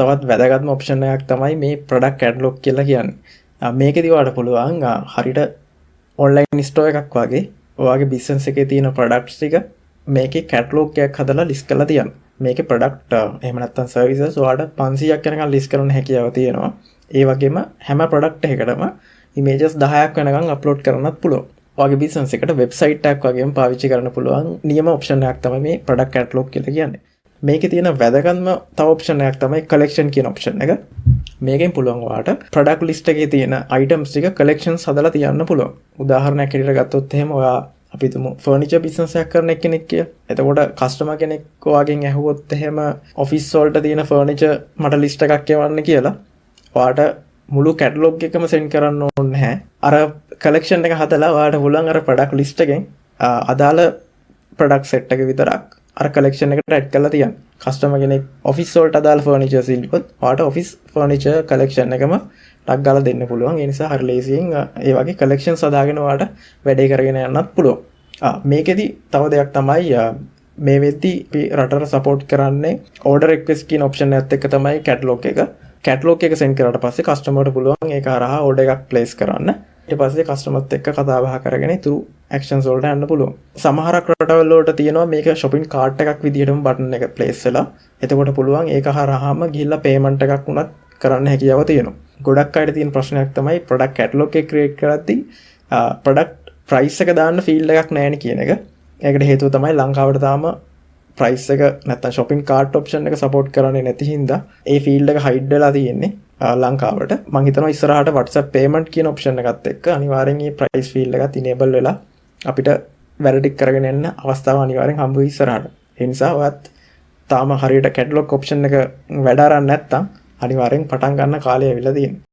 තවත් වැදගත්ම ඔප්ෂන් එකක් තමයි මේ ප්‍රොඩක්ට් කැටලොග් කියලා කියන්නේ. මේකෙදි ඔයාලට පුළුවන් හරියට ඔන්ලයින් ස්ටෝර් එකක් වගේ ඔයාගේ බිස්නස් එකේ තියෙන ප්‍රොඩක්ට්ස් ටික මේකේ කැටලොග් එකක් හදලා ලිස්ට් කරලා තියන්න. මේකේ ප්‍රොඩක්ට් එහෙම නැත්නම් සර්විසස් ඔයාලට 500ක් යනකම් ලිස්ට් කරන්න හැකියාව තියෙනවා. ඒ වගේම හැම ප්‍රොඩක්ට් එකකටම ඉමේජස් 10ක් වෙනකම් අප්ලෝඩ් කරන්නත් පුළුවන්. ඔයාගේ බිස්නස් එකට වෙබ්සයිට් එකක් වගේම පාවිච්චි කරන්න පුළුවන් නියම ඔප්ෂන් එකක් තමයි මේ ප්‍රොඩක්ට් කැටලොග් කියලා කියන්නේ. මේකේ තියෙන වැදගත්ම තව ඔප්ෂන් එකක් තමයි කලෙක්ෂන් කියන ඔප්ෂන් එක. මේකෙන් පුළුවන් ඔයාලට ප්‍රොඩක්ට් ලිස්ට් එකේ තියෙන අයිටම්ස් ටික කලෙක්ෂන්ස් හදලා තියන්න පුළුවන්. උදාහරණයක් හැටියට ගත්තොත් එහෙම ඔයා අපි තුමු ෆර්නිචර් බිස්නස් එකක් කරන කෙනෙක් කියලා. එතකොට කස්ටමර් කෙනෙක් ඔයාගෙන් ඇහුවොත් එහෙම ඔෆිස් වලට තියෙන ෆර්නිචර් මට ලිස්ට් එකක් එවන්න කියලා. ඔයාට මුළු කැටලොග් එකම සෙන්ඩ් කරන්න ඕනේ නැහැ. අර කලෙක්ෂන් එක හදලා ඔයාට පුළුවන් අර ප්‍රොඩක්ට් ලිස්ට් එකෙන් අදාළ ප්‍රොඩක්ට් සෙට් එක විතරක් අර කලෙක්ෂන් එකට ඇඩ් කරලා තියන්න. කස්ටමර් කෙනෙක් ඔෆිස් වලට අදාළ ෆර්නිචර්ස් ඉල්ලුවොත් ඔයාට ඔෆිස් ෆර්නිචර් කලෙක්ෂන් එකම ටක් ගාලා දෙන්න පුළුවන්. ඒ නිසා හරි ලේසියෙන් ඒ වගේ කලෙක්ෂන්ස් හදාගෙන ඔයාට වැඩේ කරගෙන යන්නත් පුළුවන්. මේකෙදි තව දෙයක් තමයි මේ වෙද්දි අපි රටට සපෝට් කරන්නේ ඕඩර් රික්වෙස්ට් කියන ඔප්ෂන් එකත් එක්ක තමයි කැටලොග් එක. කැටලොග් එක සෙන්ඩ් කරාට පස්සේ කස්ටමර්ට පුළුවන් ඒක හරහා ඕඩර් එකක් ප්ලේස් කරන්න. ඊට පස්සේ කස්ටමර්ත් එක්ක කතා බහ කරගෙන ඉතුරු ඇක්ෂන්ස් වලට යන්න පුළුවන්. සමහරක් රටවල් වලට තියෙනවා මේක shopping cart එකක් විදිහටම බටන් එක ප්ලේස් වෙලා. එතකොට පුළුවන් ඒක හරහාම ගිහිල්ලා පේමන්ට් එකක් උනත් කරන්න හැකියාව තියෙනවා. ගොඩක් අයට තියෙන ප්‍රශ්නයක් තමයි ප්‍රොඩක්ට් කැටලොග් එක ක්‍රියේට් කරද්දී ප්‍රොඩක්ට් ප්‍රයිස් එක දාන්න ෆීල්ඩ් එකක් නැහැ නේ කියන එක. ඒකට හේතුව තමයි ලංකාවට තාම ප්‍රයිස් එක නැත්තම් shopping cart option එක support කරන්නේ නැති හින්දා ඒ ෆීල්ඩ් එක හයිඩ් වෙලා තියෙන්නේ ලංකාවට. මම හිතනවා ඉස්සරහට WhatsApp payment කියන option එකත් එක්ක අනිවාර්යෙන් මේ price field එකත් enable වෙලා අපිට වැඩ ටික කරගෙන යන්න අවස්ථාව අනිවාර්යෙන් හම්බ වෙයි ඉස්සරහට. ඒ නිසා ඔයත් තාම හරියට catalog option එක වැඩ අරන් නැත්තම් අනිවාර්යෙන් පටන් ගන්න කාලය ඇවිල්ලා තියෙනවා.